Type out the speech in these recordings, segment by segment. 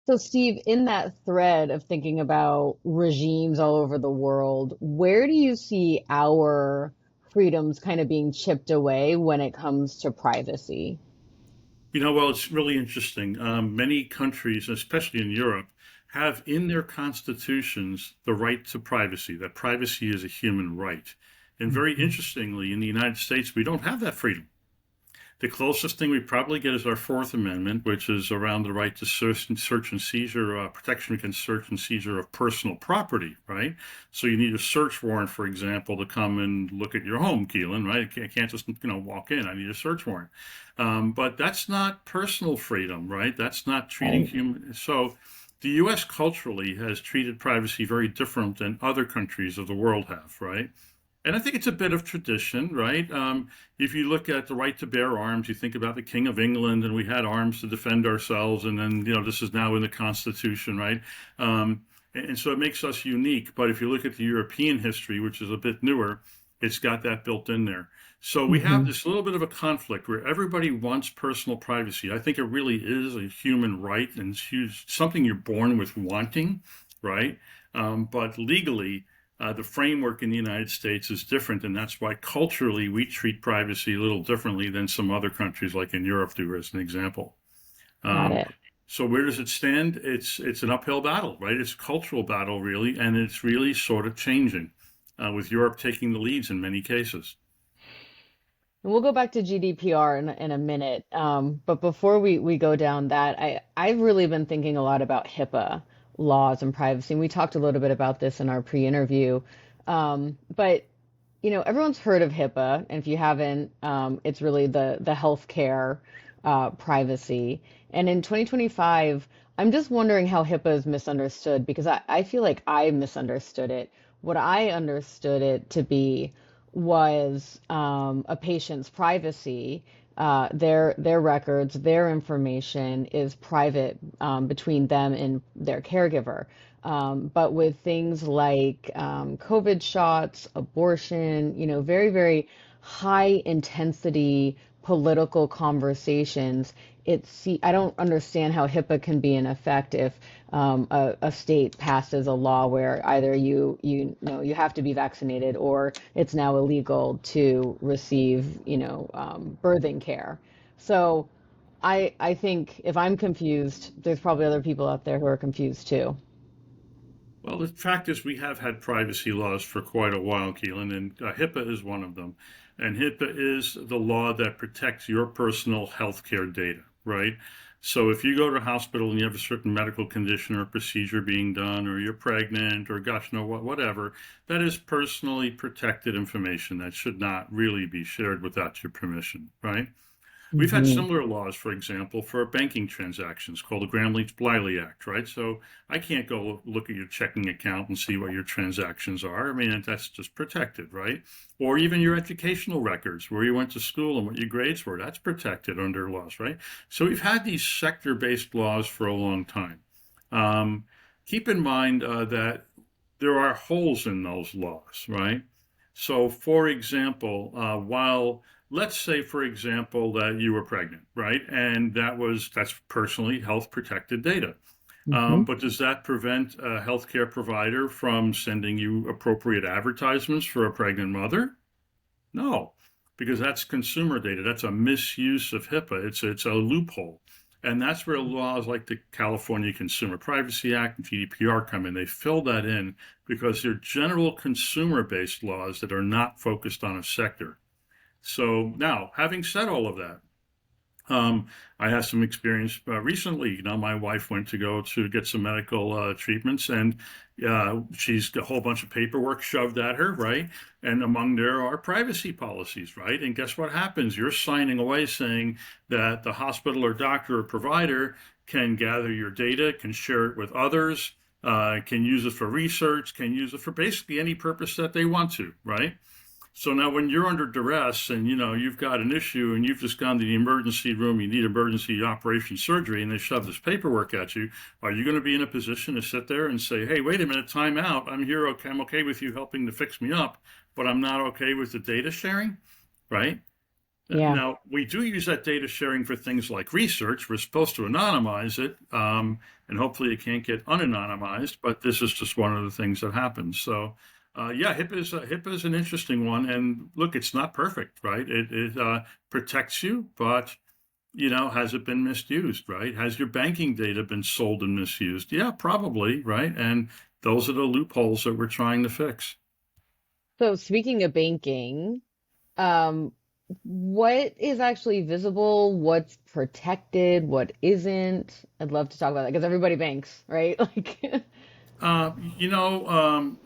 So, Steve, in that thread of thinking about regimes all over the world, where do you see our freedoms kind of being chipped away when it comes to privacy? Well, it's really interesting. Many countries, especially in Europe, have in their constitutions the right to privacy, that privacy is a human right. And very Mhm. interestingly, in the United States, we don't have that freedom. The closest thing we probably get is our Fourth Amendment, which is around the right to search and seizure, protection against search and seizure of personal property, right? So you need a search warrant, for example, to come and look at your home, Keelan, right? I can't just, walk in. I need a search warrant. But that's not personal freedom, right? That's not treating Right. human. So the U.S. culturally has treated privacy very different than other countries of the world have, right? And I think it's a bit of tradition, right? If you look at the right to bear arms, you think about the King of England, and we had arms to defend ourselves, and then this is now in the Constitution, right? And so it makes us unique. But if you look at the European history, which is a bit newer, it's got that built in there. So we have Hmm. this little bit of a conflict where everybody wants personal privacy. I think it really is a human right and it's something you're born with wanting, right? But legally, the framework in the United States is different, and that's why culturally we treat privacy a little differently than some other countries, like in Europe, do, as an example. Got Um, it. so where does it stand? It's an uphill battle, right? It's a cultural battle, really, and it's really sort of changing, with Europe taking the leads in many cases. And we'll go back to GDPR in a minute. But before we go down that, I've really been thinking a lot about HIPAA laws and privacy. And we talked a little bit about this in our pre-interview. But everyone's heard of HIPAA, and if you haven't, it's really the healthcare privacy. And in 2025, I'm just wondering how HIPAA is misunderstood because I feel like I misunderstood it. What I understood it to be was a patient's privacy. Their records, their information is private between them and their caregiver. But with things like COVID shots, abortion, very, very high intensity political conversations, I don't understand how HIPAA can be in effect if a state passes a law where either you know you have to be vaccinated or it's now illegal to receive birthing care. So I think if I'm confused, there's probably other people out there who are confused too. Well, the fact is, we have had privacy laws for quite a while, Keelan, and HIPAA is one of them. And HIPAA is the law that protects your personal healthcare data, right? So if you go to a hospital and you have a certain medical condition or procedure being done, or you're pregnant, or gosh, no, whatever, that is personally protected information that should not really be shared without your permission, right? We've had Hmm. similar laws, for example, for banking transactions called the Gramm-Leach-Bliley Act, right? So I can't go look at your checking account and see what your transactions are. I mean, that's just protected, right? Or even your educational records, where you went to school and what your grades were, that's protected under laws, right? So we've had these sector-based laws for a long time. Um, Keep in mind that there are holes in those laws, right? So, for example, while let's say, for example, that you were pregnant, right? And that's personally health protected data. Hmm. But does that prevent a healthcare provider from sending you appropriate advertisements for a pregnant mother? No, because that's consumer data. That's a misuse of HIPAA. It's a loophole. And that's where laws like the California Consumer Privacy Act and GDPR come in. They fill that in because they're general consumer based laws that are not focused on a sector. So now, having said all of that, um, I had some experience recently. My wife went to go to get some medical treatments, and she's got a whole bunch of paperwork shoved at her, right? And among there are privacy policies, right? And guess what happens? You're signing away saying that the hospital or doctor or provider can gather your data, can share it with others, can use it for research, can use it for basically any purpose that they want to, right? So now when you're under duress and you've got an issue and you've just gone to the emergency room, you need emergency operation surgery and they shove this paperwork at you, are you going to be in a position to sit there and say, "Hey, wait a minute, time out. I'm here, okay, I'm okay with you helping to fix me up, but I'm not okay with the data sharing?" Right? Yeah. Now, we do use that data sharing for things like research. We're supposed to anonymize it, and hopefully it can't get unanonymized, but this is just one of the things that happens. So, yeah, HIPAA is an interesting one. And look, it's not perfect, right? It protects you, but has it been misused, right? Has your banking data been sold and misused? Yeah, probably, right? And those are the loopholes that we're trying to fix. So speaking of banking, um, what is actually visible? What's protected? What isn't? I'd love to talk about that because everybody banks, right? Like, Uh, you know, um,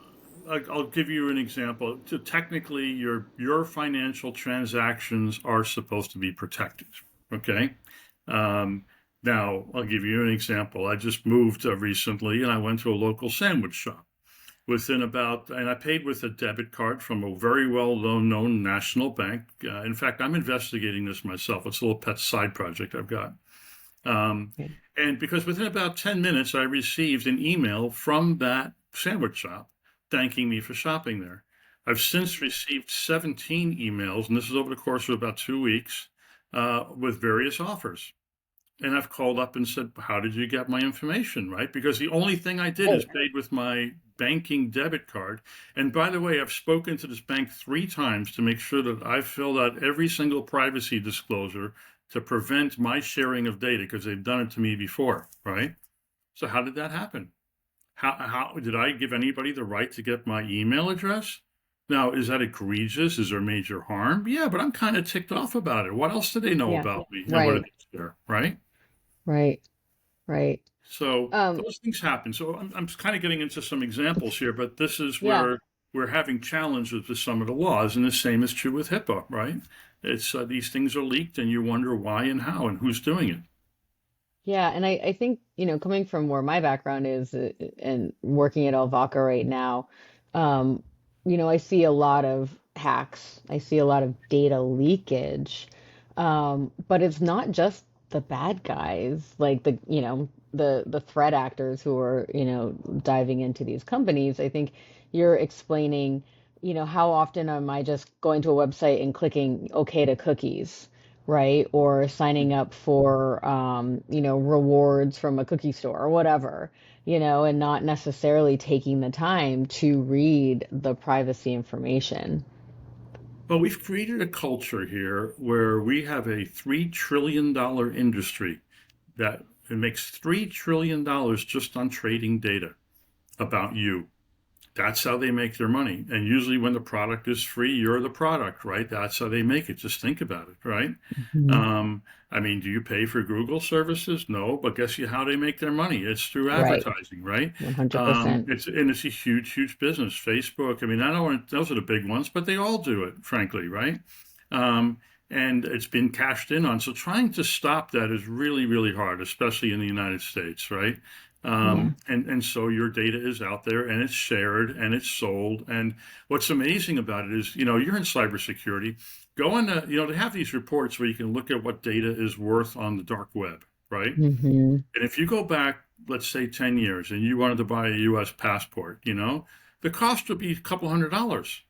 I'll give you an example. Technically, your financial transactions are supposed to be protected. Okay. Um, Now, I'll give you an example. I just moved recently, and I went to a local sandwich shop. And I paid with a debit card from a very well-known national bank. In fact, I'm investigating this myself. It's a little pet side project I've got. Um, okay. and because within about 10 minutes, I received an email from that sandwich shop thanking me for shopping there. I've since received 17 emails, and this is over the course of about 2 weeks, with various offers. And I've called up and said, how did you get my information, right? Because the only thing I did is Oh, paid with my banking debit card. And by the way, I've spoken to this bank 3 times to make sure that I've filled out every single privacy disclosure to prevent my sharing of data because they've done it to me before, right? So how did that happen? How did I give anybody the right to get my email address? Now, is that egregious? Is there major harm? Yeah, but I'm kind of ticked off about it. What else do they know yeah. about me and what Right. did they share, right? Right. Right. So Um, those things happen. So I'm kind of getting into some examples here, but this is yeah. where we're having challenges with some of the laws, and the same is true with HIPAA, right? It's these things are leaked, and you wonder why and how and who's doing it. Yeah, and I think, coming from where my background is and working at Alvaca right now, um, I see a lot of hacks. I see a lot of data leakage. But it's not just the bad guys, like the threat actors who are, diving into these companies. I think you're explaining, how often am I just going to a website and clicking OK to cookies? Right? Or signing up for, rewards from a cookie store or whatever, and not necessarily taking the time to read the privacy information. But we've created a culture here where we have a $3 trillion industry that it makes $3 trillion just on trading data about you. That's how they make their money. And usually, when the product is free, you're the product, right? That's how they make it. Just think about it, right? Mhm. I mean, do you pay for Google services? No, but guess you how they make their money? It's through Right. advertising, right? 100%. It's a huge business. Facebook. I mean, I don't want those are the big ones, but they all do it, frankly, right? Um, and it's been cashed in on. So trying to stop that is really hard, especially in the United States, right? Yeah. And so your data is out there and it's shared and it's sold. And what's amazing about it is, you're in cybersecurity. Go on to, they have these reports where you can look at what data is worth on the dark web, right? Hmm. And if you go back, let's say 10 years and you wanted to buy a US passport, the cost would be a couple $100.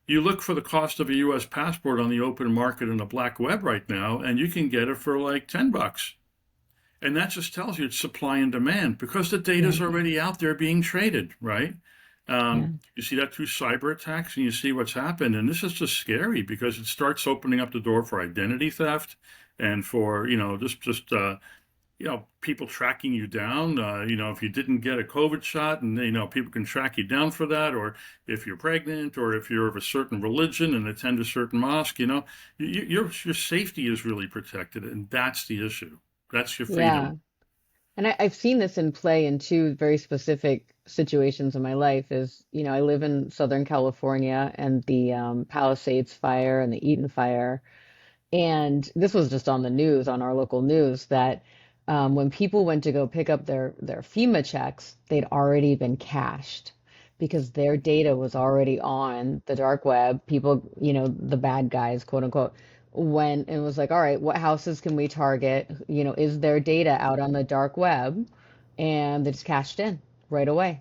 You look for the cost of a US passport on the open market in the black web right now, and you can get it for like $10. And that just tells you it's supply and demand because the data Yeah. is already out there being traded, right? Yeah. You see that through cyber attacks and you see what's happened. And this is just scary because it starts opening up the door for identity theft and for, people tracking you down. If you didn't get a COVID shot and, people can track you down for that, or if you're pregnant or if you're of a certain religion and attend a certain mosque, your safety is really protected. And that's the issue. That's your Yeah. freedom. And I've seen this in play in two very specific situations in my life is, I live in Southern California and the Palisades fire and the Eaton fire. And this was just on the news, on our local news, that when people went to go pick up their FEMA checks, they'd already been cached because their data was already on the dark web. People, the bad guys, quote unquote, went and was like, all right, what houses can we target? Is their data out on the dark web? And they just cashed in right away.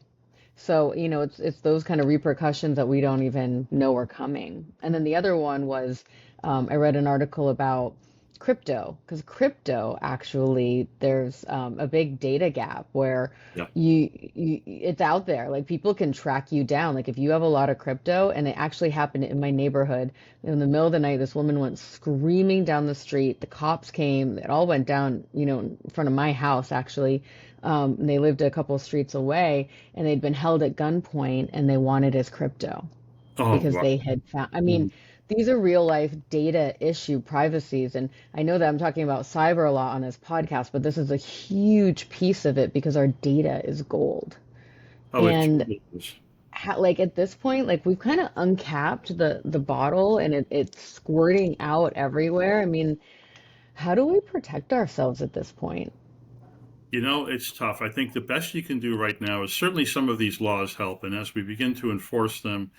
So, it's those kind of repercussions that we don't even know are coming. And then the other one was I read an article about crypto, because crypto actually there's a big data gap where Yeah. it's out there. Like people can track you down. Like if you have a lot of crypto, and it actually happened in my neighborhood in the middle of the night, this woman went screaming down the street. The cops came. It all went down, in front of my house actually. And they lived a couple of streets away, and they'd been held at gunpoint, and they wanted his crypto Oh, because wow. they had found, I mean, Mhm. these are real life data issue privacies. And I know that I'm talking about cyber a lot on this podcast, but this is a huge piece of it because our data is gold. Oh, it And truly is. like at this point, like we've kind of uncapped the bottle, and it's squirting out everywhere. I mean, how do we protect ourselves at this point? It's tough. I think the best you can do right now is certainly some of these laws help. And as we begin to enforce them,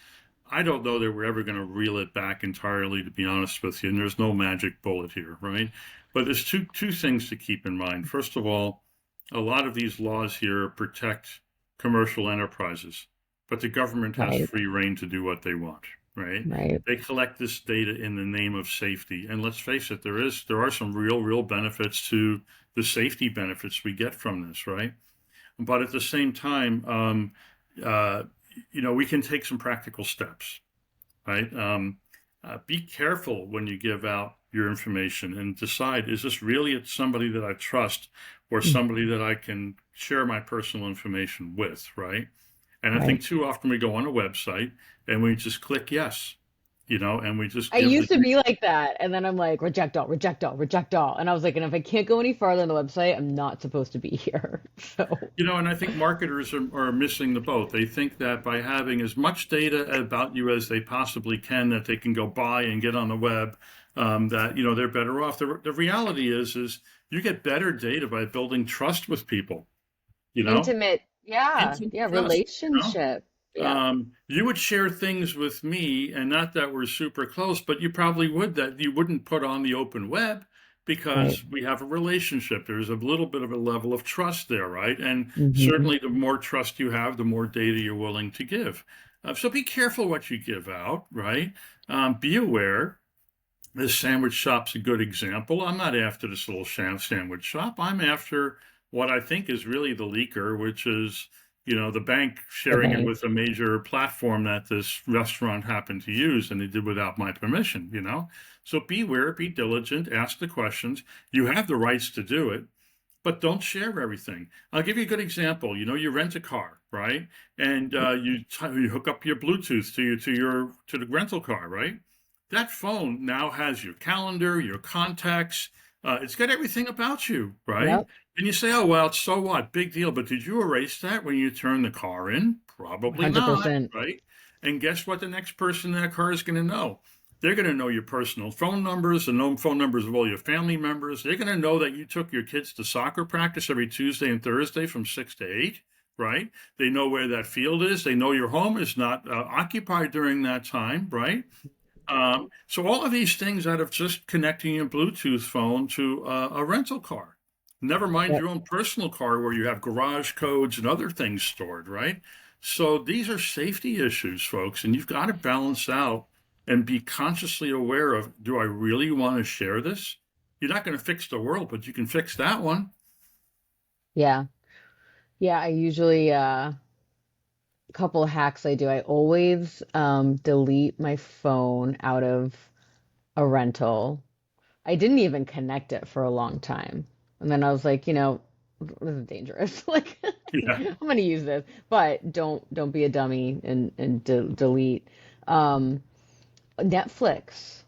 I don't know that we're ever going to reel it back entirely, to be honest with you. And there's no magic bullet here, right? But there's two things to keep in mind. First of all, a lot of these laws here protect commercial enterprises, but the government has Right, free reign to do what they want, right? right, They collect this data in the name of safety, and let's face it, there are some real benefits to the safety benefits we get from this, right? But at the same time, uh, we can take some practical steps, right? Be careful when you give out your information and decide, is this really somebody that I trust or somebody that I can share my personal information with, right? And I right. think too often we go on a website and we just click yes, and we just I give the used to be like that, and then I'm like, reject all, reject all, reject all. And I was like, and if I can't go any farther on the website, I'm not supposed to be here. So, And I think marketers are missing the boat. They think that by having as much data about you as they possibly can, that they can go buy and get on the web, that they're better off. The reality is you get better data by building trust with people. You know, intimate, yeah, instant yeah, trust. relationship. Yeah. You would share things with me, and not that we're super close, but you probably would that you wouldn't put on the open web Right. because we have a relationship. There's a little bit of a level of trust there, right? And Hmm. certainly, the more trust you have, the more data you're willing to give. So be careful what you give out, right? Be aware. This sandwich shop's a good example. I'm not after this little sandwich shop. I'm after what I think is really the leaker, which is, the bank The sharing it bank. with a major platform that this restaurant happened to use, and they did without my permission. So beware, be diligent, ask the questions. You have the rights to do it, but don't share everything. I'll give you a good example. You rent a car, right? And you hook up your Bluetooth to the rental car, right? That phone now has your calendar, your contacts. It's got everything about you, right? Yep. And you say, "Oh well, so what? Big deal." But did you erase that when you turn the car in? Probably not, 100%. right? And guess what? The next person in that car is going to know. They're going to know your personal phone numbers, the known phone numbers of all your family members. They're going to know that you took your kids to soccer practice every Tuesday and Thursday from 6 to 8, right? They know where that field is. They know your home is not occupied during that time, right? So all of these things out of just connecting your Bluetooth phone to a rental car. Never mind Yep. your own personal car where you have garage codes and other things stored, right? So these are safety issues, folks, and you've got to balance out and be consciously aware of, do I really want to share this? You're not going to fix the world, but you can fix that one. Yeah. Yeah, I usually a couple of hacks I do. I always delete my phone out of a rental. I didn't even connect it for a long time. And then I was like, this is dangerous. Like Yeah. I'm gonna use this, but don't be a dummy and delete. Um, Netflix,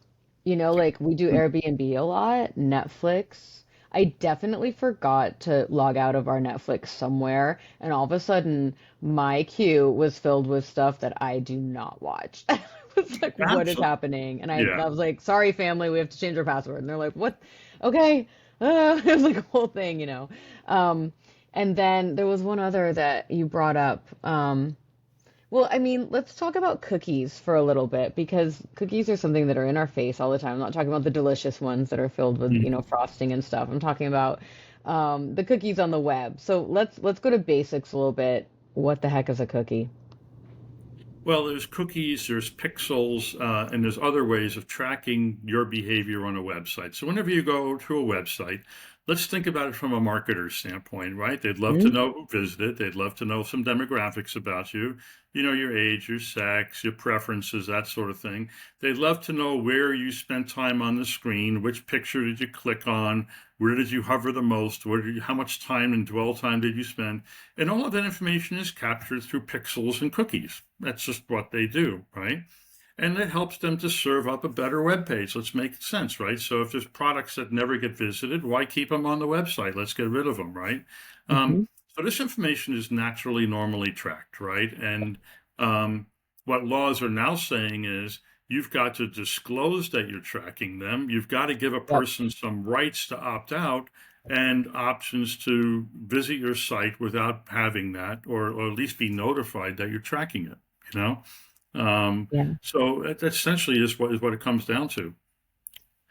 like we do Airbnb a lot, Netflix. I definitely forgot to log out of our Netflix somewhere, and all of a sudden my queue was filled with stuff that I do not watch. I was like, what is Absolutely. happening? And I, Yeah. I was like, sorry, family, we have to change our password. And they're like, what? Okay. It was like a whole thing. Um, and then there was one other that you brought up. Well, I mean, let's talk about cookies for a little bit because cookies are something that are in our face all the time. I'm not talking about the delicious ones that are filled with, Mhm. frosting and stuff. I'm talking about the cookies on the web. So let's go to basics a little bit. What the heck is a cookie? Well, there's cookies, there's pixels, and there's other ways of tracking your behavior on a website. So whenever you go to a website, let's think about it from a marketer's standpoint, right? They'd love to Mhm. know who visited. They'd love to know some demographics about you, your age, your sex, your preferences, that sort of thing. They'd love to know where you spent time on the screen, which picture did you click on, where did you hover the most, how much time and dwell time did you spend? And all of that information is captured through pixels and cookies. That's just what they do, right? And it helps them to serve up a better web page. Let's make sense, right? So if there's products that never get visited, why keep them on the website? Let's get rid of them, right? Mhm. So this information is naturally, normally tracked, right? And um, what laws are now saying is you've got to disclose that you're tracking them. You've got to give a Yep. person some rights to opt out and options to visit your site without having that, or at least be notified that you're tracking it, you know? Um, Yeah. so that essentially is what it comes down to.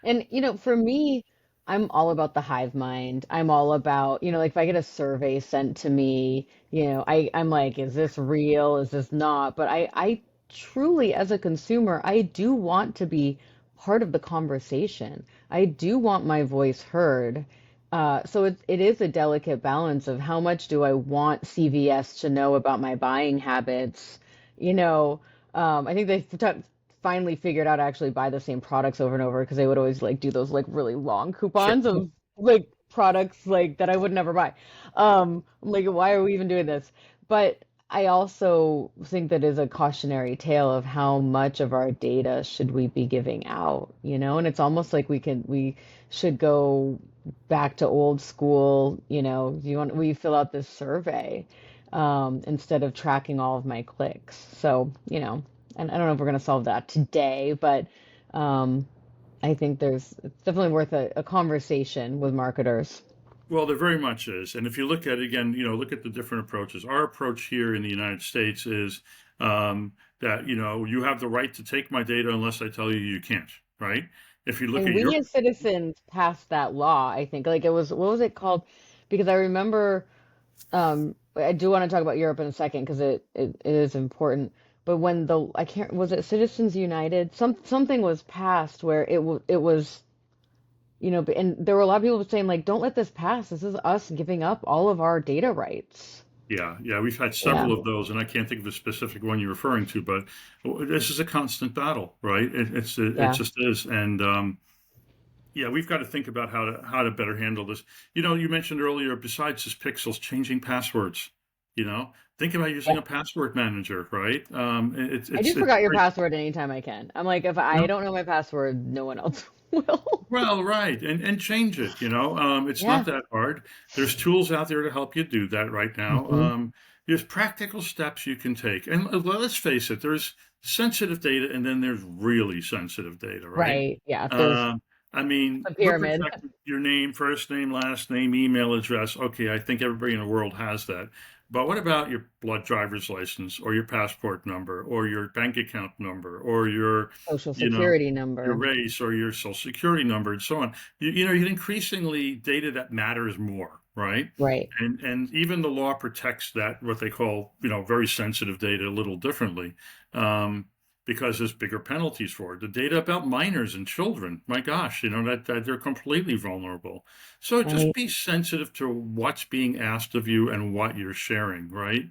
And, for me, I'm all about the hive mind. I'm all about, like if I get a survey sent to me, I'm like, is this real? Is this not? But I truly, as a consumer, I do want to be part of the conversation. I do want my voice heard. So it is a delicate balance of how much do I want CVS to know about my buying habits? You know, I think finally figured out to actually buy the same products over and over because they would always like do those like really long Sure. coupons of like products like that I would never buy. I'm like, why are we even doing this? But I also think that is a cautionary tale of how much of our data should we be giving out, And it's almost like we should go back to old school, will you fill out this survey instead of tracking all of my clicks? So, and I don't know if we're going to solve that today, but um, I think it's definitely worth a conversation with marketers. Well, there very much is. And if you look at it again, look at the different approaches. Our approach here in the United States is that, you have the right to take my data unless I tell you you can't, right? If you look And at we Europe, as citizens passed that law, I think. Like it was, what was it called? Because I remember, I do want to talk about Europe in a second because it is important. But when I can't, was it Citizens United? Something was passed where it was, and there were a lot of people saying like, don't let this pass. This is us giving up all of our data rights. yeah, we've had Yeah. several of those, and I can't think of a specific one you're referring to, but this is a constant battle, right? It Yeah. just is. And yeah, we've got to think about how to better handle this. You mentioned earlier, besides just pixels, changing passwords. Think about using a password manager, right? I It's just it's forgot your great. password anytime I can. I'm like, if I don't know my password, no one else will. Well, right, and change it. It's Yeah. not that hard. There's tools out there to help you do that right now. Hmm. There's practical steps you can take, and let's face it, there's sensitive data, and then there's really sensitive data, right? Right. Yeah. There's Um, I mean, a we're pyramid. protected. Your name, first name, last name, email address. Okay, I think everybody in the world has that. But what about your blood driver's license, or your passport number, or your bank account number, or Social you know, security your number. race or your social security number and so on. You get increasingly data that matters more, right? Right. And even the law protects that what they call very sensitive data a little differently, um, because there's bigger penalties for it. The data about minors and children, my gosh, that they're completely vulnerable. So just Right. be sensitive to what's being asked of you and what you're sharing, right?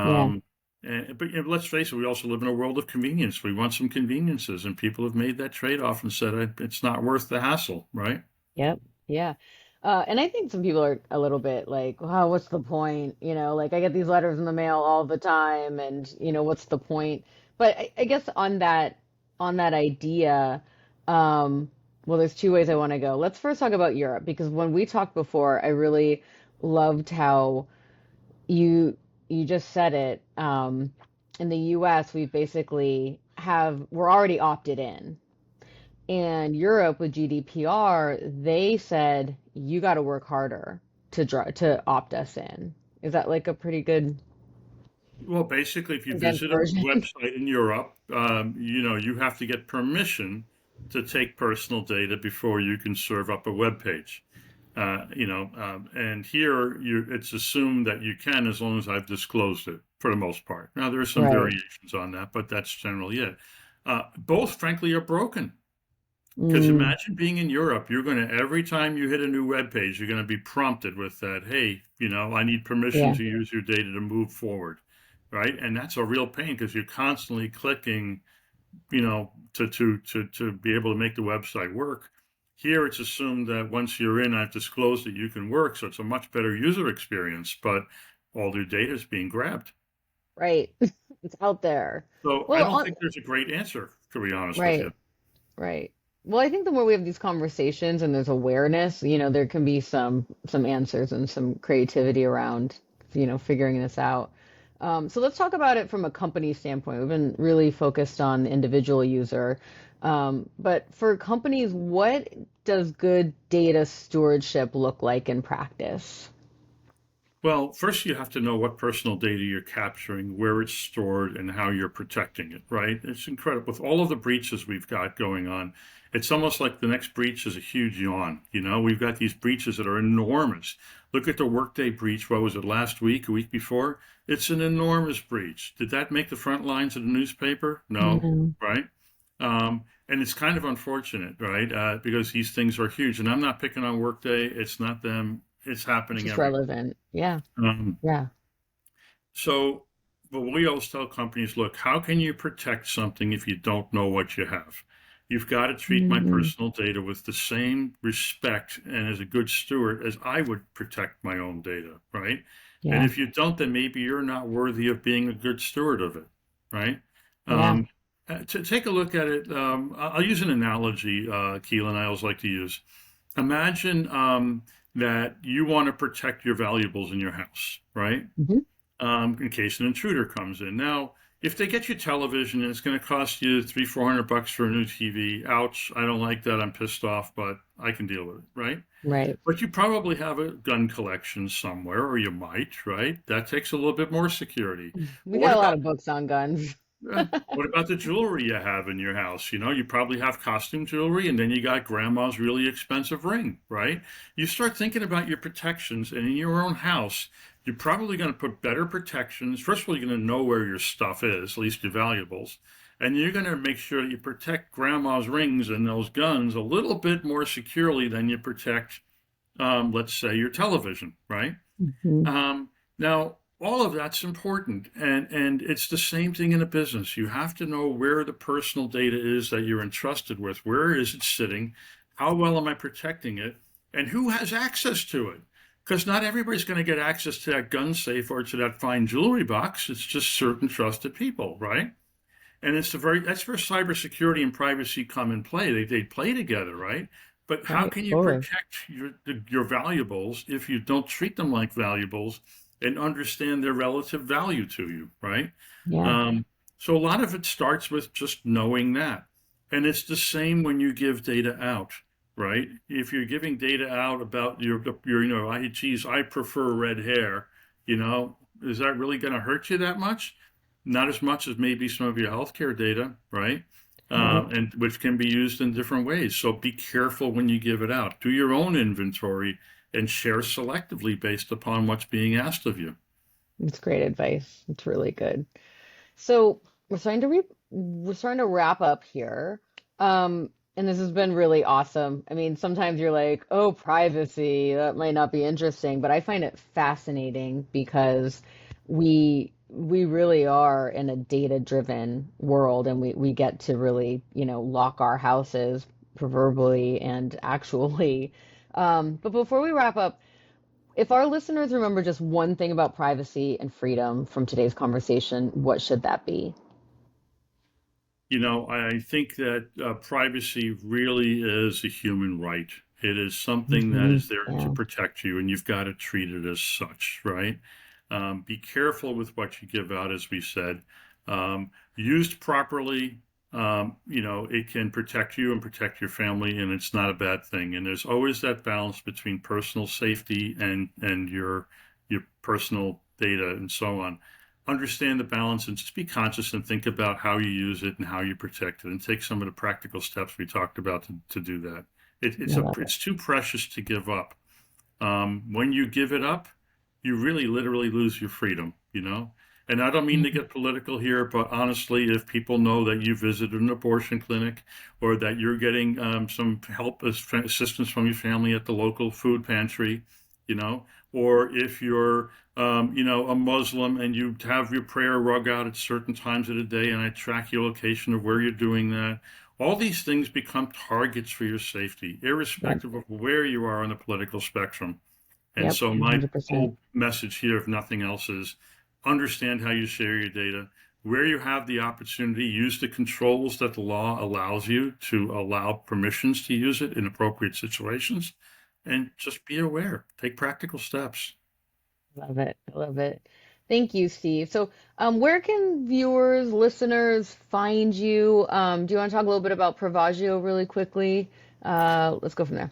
Yeah. Um, but let's face it, we also live in a world of convenience. We want some conveniences, and people have made that trade-off and said it's not worth the hassle, right? Yep. Yeah. And I think some people are a little bit like, wow, what's the point? Like I get these letters in the mail all the time and what's the point? But I guess on that idea, um, well, there's two ways I want to go. Let's first talk about Europe because when we talked before, I really loved how you just said it. In the US, we basically we're already opted in. And Europe with GDPR, they said you got to work harder to opt us in. Is that like a pretty good Well, basically, if you condensed visit a version? website in Europe, you have to get permission to take personal data before you can serve up a web page. And here it's assumed that you can as long as I've disclosed it for the most part. Now there are some Right. variations on that, but that's generally it. Both, frankly, are broken. Because Mm, imagine being in Europe, you're going to, every time you hit a new web page, you're going to be prompted with that, hey, I need permission yeah. to use your data to move forward, right? And that's a real pain because you're constantly clicking, to be able to make the website work. Here, it's assumed that once you're in, I've disclosed that you can work, so it's a much better user experience, but all your data is being grabbed. Right. It's out there. So I Well, don't think there's a great answer, to be honest with you. right. Right. Well, I think the more we have these conversations and there's awareness, there can be some answers and some creativity around, figuring this out. So let's talk about it from a company standpoint. We've been really focused on the individual user. But for companies, what does good data stewardship look like in practice? Well, first you have to know what personal data you're capturing, where it's stored, and how you're protecting it, right? It's incredible. With all of the breaches we've got going on, it's almost like the next breach is a huge yawn. We've got these breaches that are enormous. Look at the Workday breach. What was it, last week, a week before? It's an enormous breach. Did that make the front lines of the newspaper? No, No, right? And it's kind of unfortunate, right? Because these things are huge. And I'm not picking on Workday. It's not them. It's it's happening just everywhere. relevant. Yeah. Um, Yeah. so, but we always tell companies, look, how can you protect something if you don't know what you have? You've got to treat my Hmm. personal data with the same respect and as a good steward as I would protect my own data, right? And Yeah. if you don't, then maybe you're not worthy of being a good steward of it, right? Yeah. Um, to take a look at it, I'll use an analogy, Keelan, I always like to use. Imagine that you want to protect your valuables in your house, right? Hmm. In case an intruder comes in. Now, if they get you television and it's going to cost you 300-400 bucks for a new TV, ouch, I don't like that. I'm pissed off, but I can deal with it, right? Right. But you probably have a gun collection somewhere, or you might, right? That takes a little bit more security. We But what got a lot about of books on guns. what about the jewelry you have in your house? You probably have costume jewelry, and then you got grandma's really expensive ring, right? You start thinking about your protections, and in your own house, you're probably going to put better protections. First of all, you're going to know where your stuff is, at least your valuables, and you're going to make sure that you protect grandma's rings and those guns a little bit more securely than you protect, let's say, your television, right? Hmm. Now, all of that's important, and it's the same thing in a business. You have to know where the personal data is that you're entrusted with. Where is it sitting? How well am I protecting it? And who has access to it? Because not everybody's going to get access to that gun safe or to that fine jewelry box. It's just certain trusted people, right? And that's where cybersecurity and privacy come in play. They play together, right? But how Right. can you Totally. protect your valuables if you don't treat them like valuables and understand their relative value to you, right? Yeah. Um, so a lot of it starts with just knowing that, and it's the same when you give data out, right? If you're giving data out about geez, I prefer red hair, is that really going to hurt you that much? Not as much as maybe some of your healthcare data, right? Right. And which can be used in different ways. So be careful when you give it out. Do your own inventory and share selectively based upon what's being asked of you. It's great advice. It's really good. So we're starting to wrap up here. And this has been really awesome. I mean, sometimes you're like, oh, privacy, that might not be interesting, but I find it fascinating because we really are in a data-driven world and we get to really, lock our houses proverbially and actually. But before we wrap up, if our listeners remember just one thing about privacy and freedom from today's conversation, what should that be? I think that privacy really is a human right. It is something that Hmm. is there to Yeah. protect you, and you've got to treat it as such, right? Be careful with what you give out, as we said. Used properly, it can protect you and protect your family, and it's not a bad thing. And there's always that balance between personal safety and your personal data and so on. Understand the balance and just be conscious and think about how you use it and how you protect it, and take some of the practical steps we talked about to do that. I love it. It's too precious to give up. When you give it up, you really literally lose your freedom, you know? And I don't mean to get political here, but honestly, if people know that you visited an abortion clinic or that you're getting some help, assistance from your family at the local food pantry, you know, or if you're, a Muslim and you have your prayer rug out at certain times of the day and I track your location of where you're doing that, all these things become targets for your safety, Yep. irrespective of where you are on the political spectrum. And Yep. so my 100%. whole message here, if nothing else, is understand how you share your data. Where you have the opportunity, use the controls that the law allows you to allow permissions to use it in appropriate situations. And just be aware, take practical steps. Love it. I love it. Thank you, Steve. So, where can viewers, listeners find you? Do you want to talk a little bit about Pravagio really quickly? Let's go from there.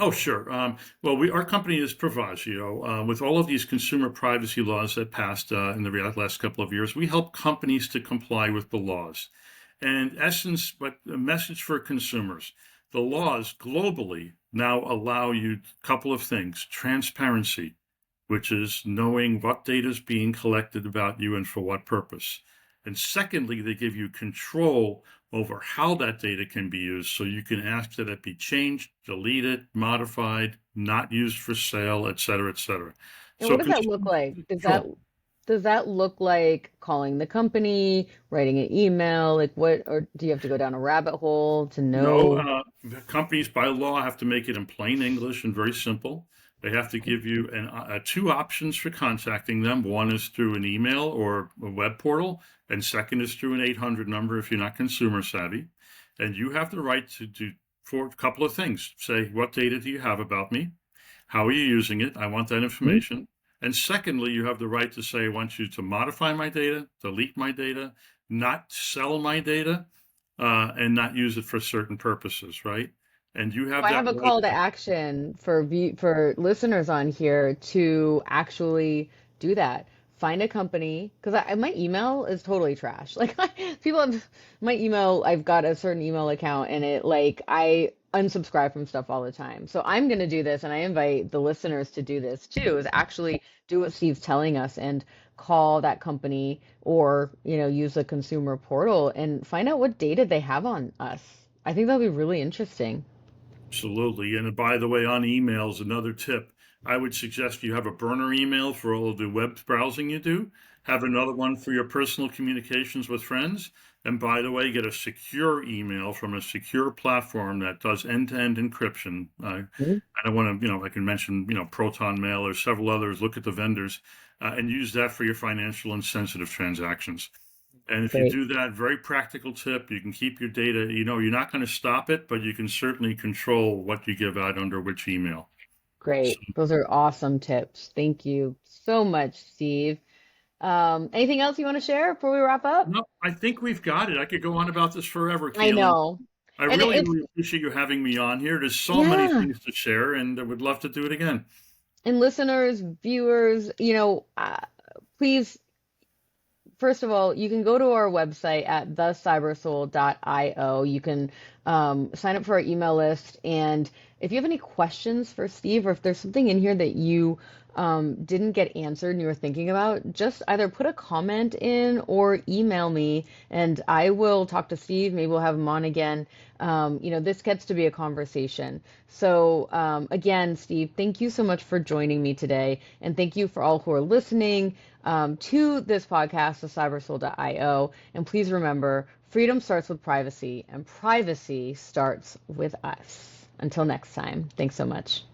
Oh, sure. Well, our company is Pravagio. With all of these consumer privacy laws that passed in the last couple of years, we help companies to comply with the laws. And in essence, but a message for consumers, the laws globally now allow you a couple of things: transparency, which is knowing what data is being collected about you and for what purpose. And secondly, they give you control over how that data can be used. So you can ask that it be changed, deleted, modified, not used for sale, et cetera, et cetera. And what So does that look like? control. Does that look like calling the company, writing an email? Like what, or do you have to go down a rabbit hole to No, know? companies by law have to make it in plain English and very simple. They have to give you two options for contacting them. One is through an email or a web portal, and second is through an 800 number if you're not consumer savvy. And you have the right to do for a couple of things. Say, what data do you have about me? How are you using it? I want that Hmm? information. And secondly, you have the right to say, I want you to modify my data, delete my data, not sell my data, and not use it for certain purposes, right? And you So have I that have a right. call to action for for listeners on here to actually do that. Find a company because my email is totally trash. Like people have my email, I've got a certain email account and it like I unsubscribe from stuff all the time. So I'm going to do this and I invite the listeners to do this too, is actually do what Steve's telling us and call that company or, use a consumer portal and find out what data they have on us. I think that'll be really interesting. Absolutely. And by the way, on emails, another tip, I would suggest you have a burner email for all of the web browsing you do, have another one for your personal communications with friends. And by the way, get a secure email from a secure platform that does end-to-end encryption. I don't want to, I can mention, Proton Mail or several others. Look at the vendors and use that for your financial and sensitive transactions. And if you Great, do that, very practical tip, you can keep your data, you're not going to stop it, but you can certainly control what you give out under which email. So, great. Those are awesome tips. Thank you so much, Steve. Anything else you want to share before we wrap up? no, I think we've got it. I could go on about this forever, I Keelan. know. I And really, it's, really appreciate you having me on here. There's so many yeah. things to share, and I would love to do it again. And listeners, viewers, please, first of all, you can go to our website at thecybersoul.io. You can sign up for our email list. And if you have any questions for Steve, or if there's something in here that you didn't get answered and you were thinking about, just either put a comment in or email me, and I will talk to Steve. Maybe we'll have him on again. This gets to be a conversation. So, again, Steve, thank you so much for joining me today. And thank you for all who are listening to this podcast, the cybersoul.io. And please remember, freedom starts with privacy, and privacy starts with us. Until next time, thanks so much.